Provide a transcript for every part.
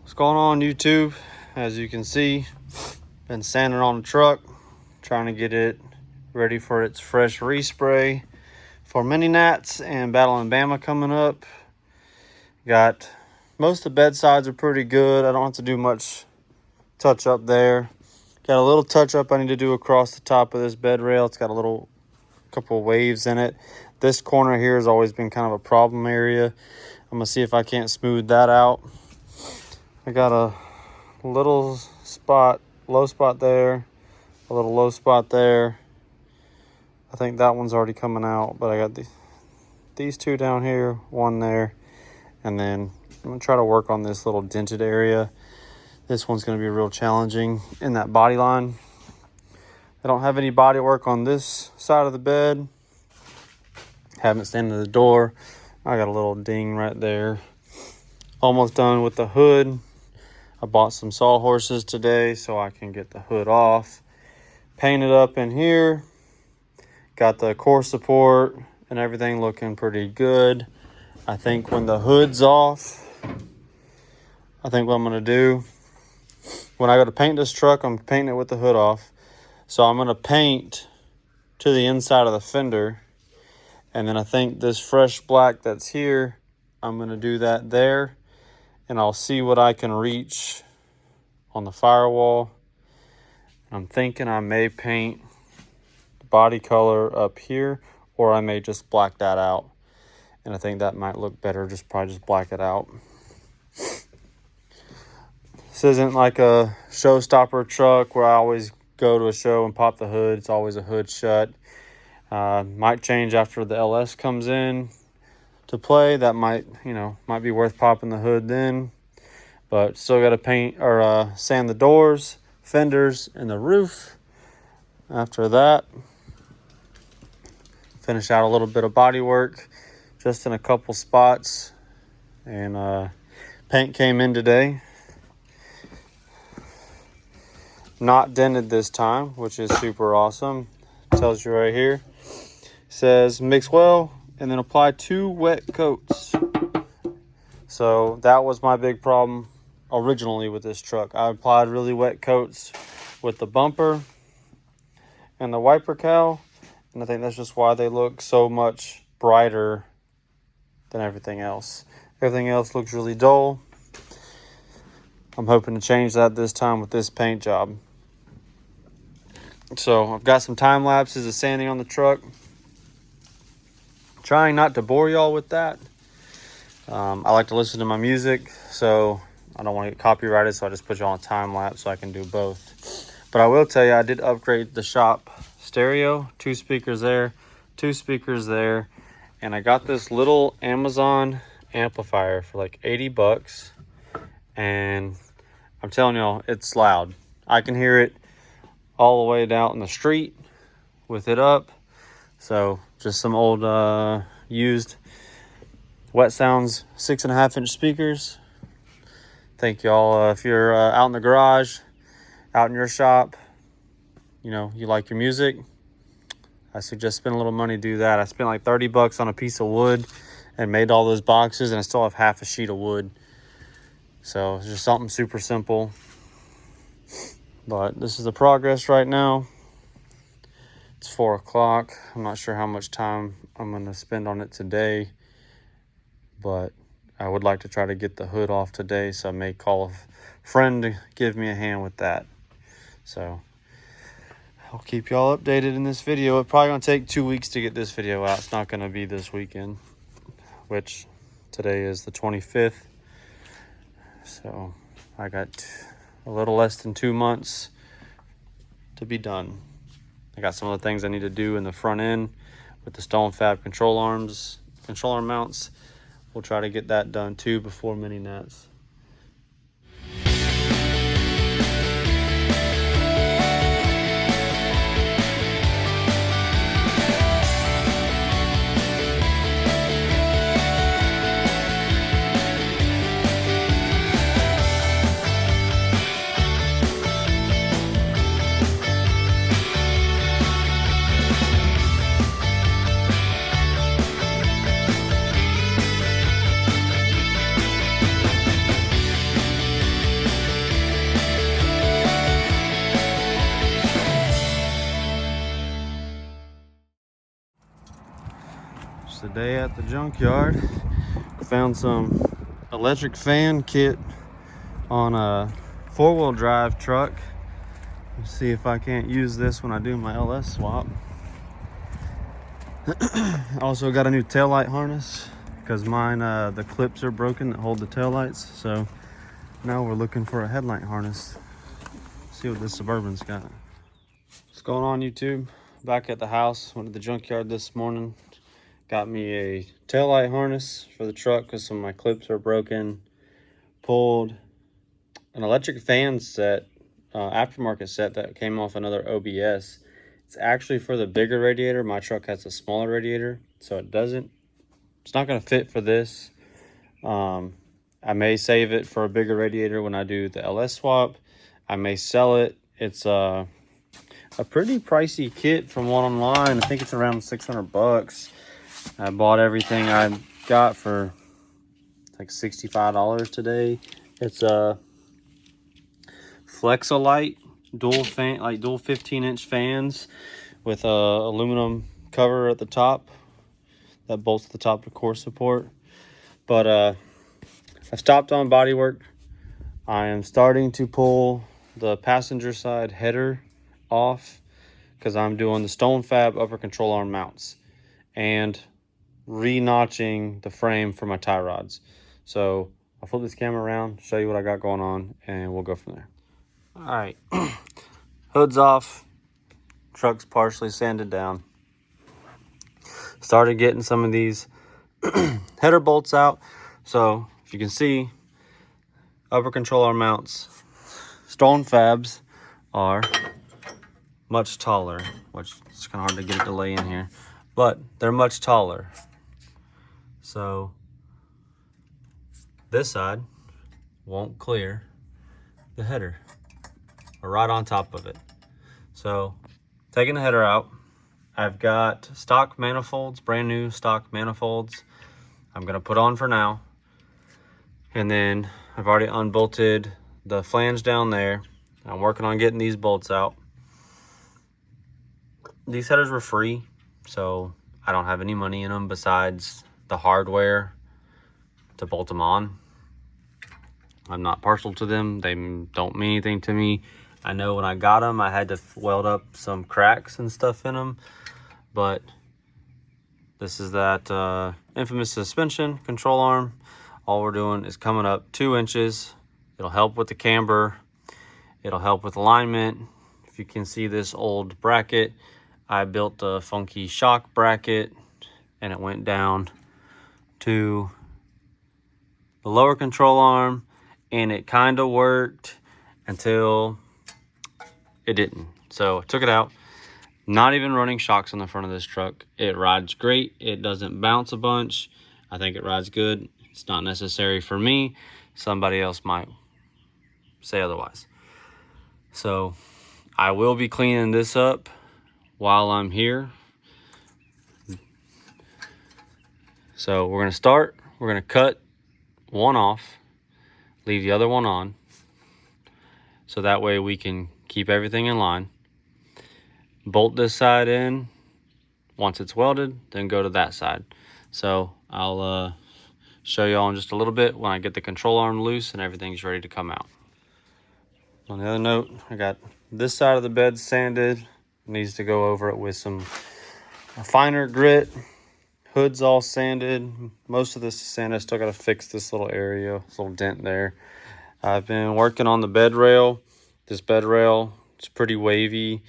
What's going on, YouTube? As you can see, been sanding on the truck, trying to get it ready for its fresh respray for mini gnats and Battle in Bama coming up. Got most of the bed sides are pretty good. I don't have to do much touch up there. Got a little touch up I need to do across the top of this bed rail. It's got a couple of waves in it. This corner here has always been kind of a problem area. I'm gonna see if I can't smooth that out. I got a little spot, low spot there, a little low spot there. I think that one's already coming out, but I got these two down here, one there, and then I'm gonna try to work on this little dented area. This one's gonna be real challenging in that body line. I don't have any body work on this side of the bed. Haven't sanded the door. I got a little ding right there. Almost done with the hood. I bought some sawhorses today so I can get the hood off. Painted up in here. Got the core support and everything looking pretty good. I think when the hood's off, I think what I'm gonna do, when I go to paint this truck, I'm painting it with the hood off. So I'm gonna paint to the inside of the fender. And then I think this fresh black that's here, I'm gonna do that there. And I'll see what I can reach on the firewall. I'm thinking I may paint the body color up here, or I may just black that out. And I think that might look better, probably just black it out. This isn't like a showstopper truck where I always go to a show and pop the hood. It's always a hood shut. Might change after the LS comes in to play. That might be worth popping the hood then, but still got to paint or sand the doors, fenders, and the roof. After that, finish out a little bit of body work just in a couple spots, and paint came in today, not dented this time, which is super awesome. Tells you right here, says mix well and then apply 2 wet coats. So that was my big problem originally with this truck. I applied really wet coats with the bumper and the wiper cowl, and I think that's just why they look so much brighter than everything else. Everything else looks really dull. I'm hoping to change that this time with this paint job. So I've got some time lapses of sanding on the truck. Trying not to bore y'all with that. I like to listen to my music, so I don't want to get copyrighted, so I just put y'all on time lapse so I can do both. But I will tell you, I did upgrade the shop stereo. 2 speakers there, 2 speakers there, and I got this little Amazon amplifier for like 80 bucks, and I'm telling y'all, it's loud. I can hear it all the way down in the street with it up. So just some old used Wet Sounds 6.5-inch speakers. Thank y'all. If you're out in the garage, out in your shop, you like your music, I suggest spend a little money to do that. I spent like 30 bucks on a piece of wood and made all those boxes, and I still have half a sheet of wood. So it's just something super simple. But this is the progress right now. It's 4 o'clock. I'm not sure how much time I'm going to spend on it today, but I would like to try to get the hood off today, so I may call a friend to give me a hand with that. So I'll keep y'all updated in this video. It's probably going to take 2 weeks to get this video out. It's not going to be this weekend, which today is the 25th. So I got a little less than 2 months to be done. I got some of the things I need to do in the front end with the stone fab controller mounts. We'll try to get that done too before mini gnats. Today at the junkyard, found some electric fan kit on a four-wheel drive truck. Let's see if I can't use this when I do my LS swap. Also got a new taillight harness because mine, the clips are broken that hold the taillights. So now we're looking for a headlight harness. See what this Suburban's got. What's going on, YouTube? Back at the house. Went to the junkyard this morning. Got me a taillight harness for the truck because some of my clips are broken. Pulled an electric fan set, aftermarket set that came off another OBS. It's actually for the bigger radiator. My truck has a smaller radiator, so it's not going to fit for this. I may save it for a bigger radiator when I do the LS swap. I may sell it. It's a pretty pricey kit from one online. I think it's around 600 bucks. I bought everything I got for like $65 today. It's a Flexolite dual fan, like dual 15-inch fans with a aluminum cover at the top that bolts at the top to core support. But I stopped on bodywork. I am starting to pull the passenger side header off because I'm doing the stone fab upper control arm mounts and re-notching the frame for my tie rods. So I'll flip this camera around, show you what I got going on, and we'll go from there. All right, hood's off, truck's partially sanded down. Started getting some of these header bolts out. So if you can see, upper control arm mounts, stone fabs are much taller, which is kind of hard to get it to lay in here, but they're much taller. So this side won't clear the header, or right on top of it. So taking the header out, I've got stock manifolds, brand new stock manifolds I'm gonna put on for now. And then I've already unbolted the flange down there. I'm working on getting these bolts out. These headers were free, so I don't have any money in them besides the hardware to bolt them on. I'm not partial to them. They don't mean anything to me. I know when I got them, I had to weld up some cracks and stuff in them, but this is that infamous suspension control arm. All we're doing is coming up 2 inches. It'll help with the camber. It'll help with alignment. If you can see this old bracket, I built a funky shock bracket and it went down to the lower control arm, and it kind of worked until it didn't. So I took it out. Not even running shocks on the front of this truck. It rides great. It doesn't bounce a bunch. I think it rides good. It's not necessary for me. Somebody else might say otherwise. So I will be cleaning this up while I'm here. So we're gonna start. We're gonna cut one off, leave the other one on, so that way we can keep everything in line. Bolt this side in once it's welded, then go to that side. So I'll show you all in just a little bit when I get the control arm loose and everything's ready to come out. On the other note, I got this side of the bed sanded. Needs to go over it with a finer grit. Hood's all sanded. Most of this is sanded. I still got to fix this little area, this little dent there. I've been working on the bed rail. This bed rail is pretty wavy.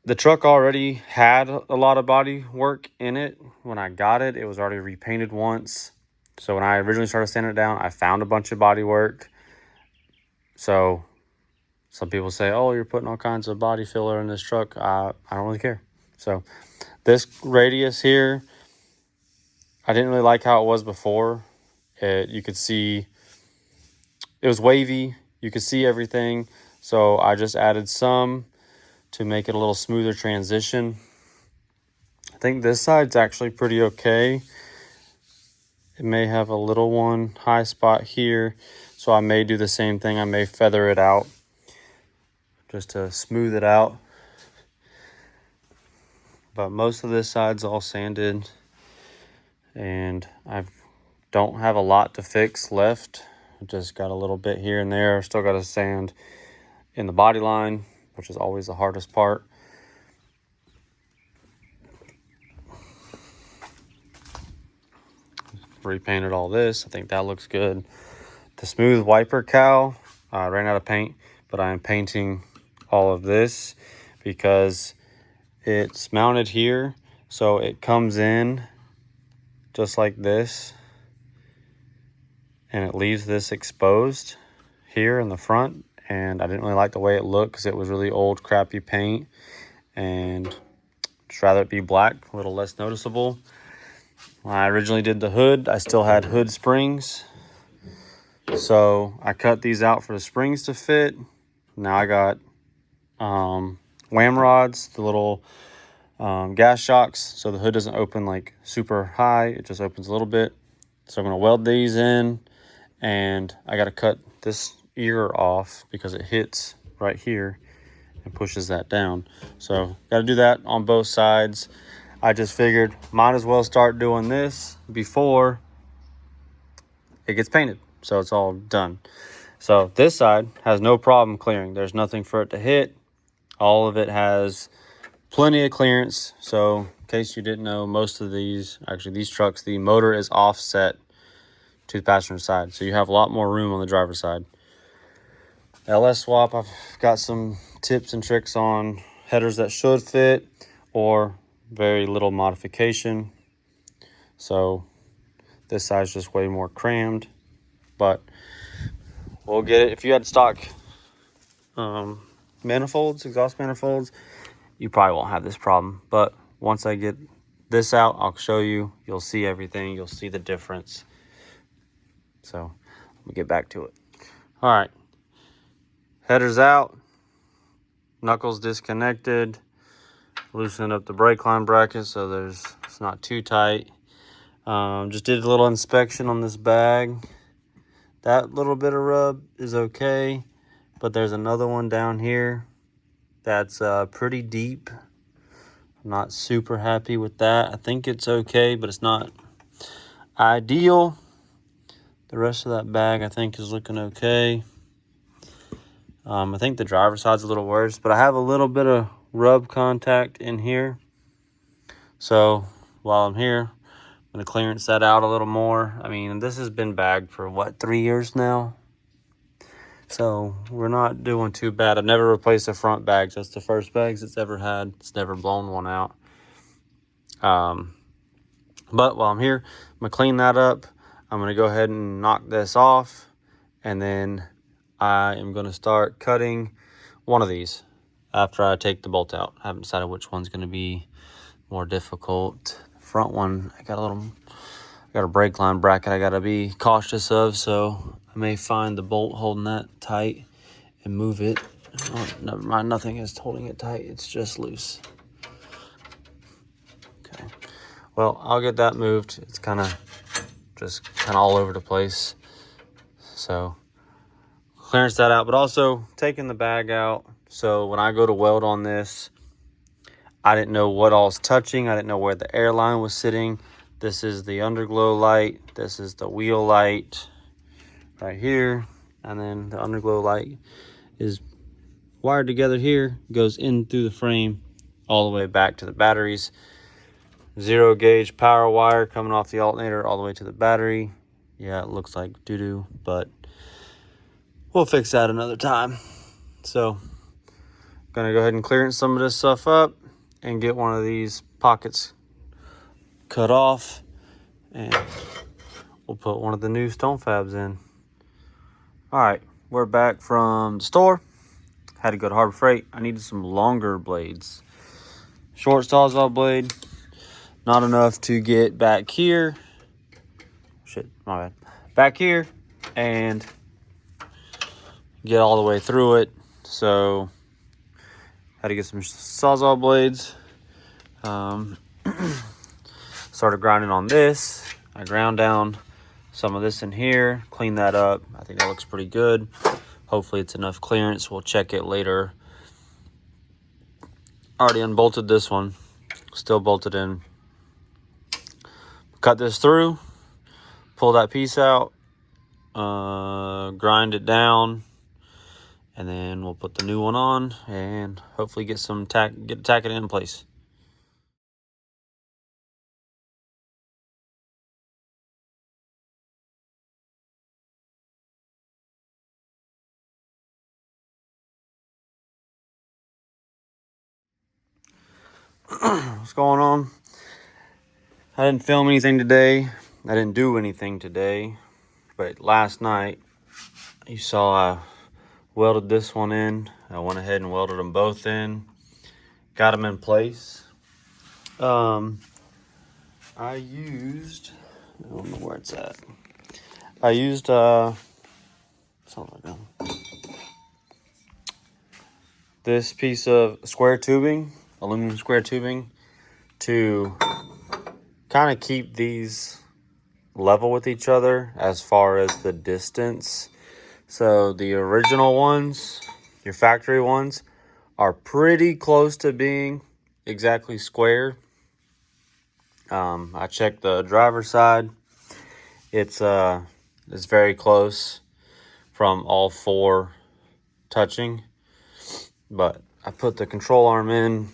The truck already had a lot of body work in it. When I got it, it was already repainted once. So when I originally started sanding it down, I found a bunch of body work. So some people say, oh, you're putting all kinds of body filler in this truck. I don't really care. So this radius here, I didn't really like how it was before. You could see, it was wavy. You could see everything. So I just added some to make it a little smoother transition. I think this side's actually pretty okay. It may have a little one high spot here. So I may do the same thing. I may feather it out just to smooth it out. But most of this side's all sanded. and I don't have a lot to fix left. Just got a little bit here and there. Still got to sand in the body line, which is always the hardest part. Repainted all this. I think that looks good. The smooth wiper cowl, I ran out of paint, but I am painting all of this because it's mounted here, so it comes in just like this, and it leaves this exposed here in the front, and I didn't really like the way it looked because it was really old, crappy paint, and just rather it be black, a little less noticeable. When I originally did the hood, I still had hood springs, so I cut these out for the springs to fit. Now I got wham rods, the little gas shocks, so the hood doesn't open like super high, it just opens a little bit. So I'm going to weld these in, and I got to cut this ear off because it hits right here and pushes that down. So got to do that on both sides. I just figured might as well start doing this before it gets painted, so it's all done. So this side has no problem clearing. There's nothing for it to hit. All of it has plenty of clearance. So in case you didn't know, most of these, actually these trucks, the motor is offset to the passenger side, so you have a lot more room on the driver's side. LS swap, I've got some tips and tricks on headers that should fit or very little modification. So this side's just way more crammed, but we'll get it. If you had stock manifolds, exhaust manifolds, you probably won't have this problem. But once I get this out, I'll show you. You'll see everything. You'll see the difference. So let me get back to it. All right. Headers out. Knuckles disconnected. Loosen up the brake line bracket so it's not too tight. Just did a little inspection on this bag. That little bit of rub is okay, but there's another one down here that's pretty deep. I'm not super happy with that. I think it's okay, but it's not ideal. The rest of that bag I think is looking okay. I think the driver's side's a little worse, but I have a little bit of rub contact in here. So while I'm here, I'm going to clearance that out a little more. I mean, this has been bagged for what, 3 years now? So we're not doing too bad. I've never replaced the front bags. That's the first bags it's ever had. It's never blown one out. But while I'm here, I'm going to clean that up. I'm going to go ahead and knock this off. And then I am going to start cutting one of these after I take the bolt out. I haven't decided which one's going to be more difficult. The front one, I got a brake line bracket I got to be cautious of, so I may find the bolt holding that tight and move it. Oh, never mind, nothing is holding it tight. It's just loose. Okay. Well, I'll get that moved. It's kind of all over the place. So clearance that out, but also taking the bag out. So when I go to weld on this, I didn't know what all's touching. I didn't know where the air line was sitting. This is the underglow light. This is the wheel light right here. And then the underglow light is wired together here, goes in through the frame all the way back to the batteries. 0 gauge power wire coming off the alternator all the way to the battery. Yeah, it looks like doo-doo, but we'll fix that another time. So I'm gonna go ahead and clearance some of this stuff up and get one of these pockets cut off, and we'll put one of the new stone fabs in. All right, we're back from the store. Had to go to Harbor Freight. I needed some longer blades. Short Sawzall blade, not enough to get back here. Shit, my bad. Back here and get all the way through it. So had to get some Sawzall blades. Started grinding on this. I ground down some of this in here, clean that up. I think that looks pretty good. Hopefully it's enough clearance. We'll check it later. Already unbolted this one, still bolted in. cut this through, pull that piece out, grind it down, and then we'll put the new one on and hopefully get some tack it in place. What's going on? I didn't film anything today. I didn't do anything today, but last night you saw I welded this one in. I went ahead and welded them both in, got them in place. I used, I don't know where it's at. I used something like that. This piece of square tubing, aluminum square tubing, to kind of keep these level with each other as far as the distance. So the original ones, your factory ones, are pretty close to being exactly square. I checked the driver's side. It's very close from all four touching, but I put the control arm in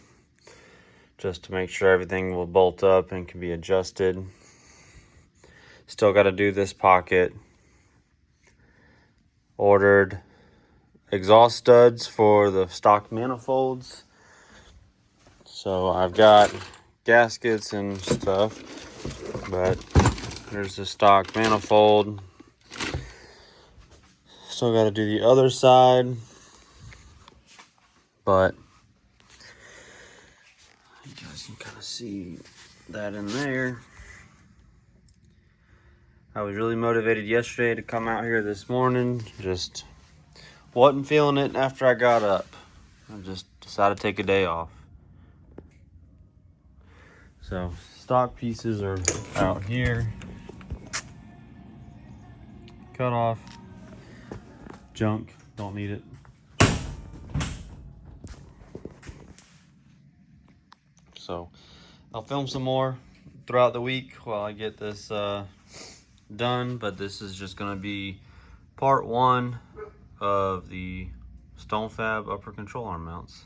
just to make sure everything will bolt up and can be adjusted. Still got to do this pocket. Ordered exhaust studs for the stock manifolds. So I've got gaskets and stuff, but there's the stock manifold. Still got to do the other side, but you guys can kind of see that in there. I was really motivated yesterday to come out here this morning. Just wasn't feeling it after I got up. I just decided to take a day off. So stock pieces are out here. Cut off. Junk, don't need it. So I'll film some more throughout the week while I get this done, but this is just going to be part one of the stone fab upper control arm mounts.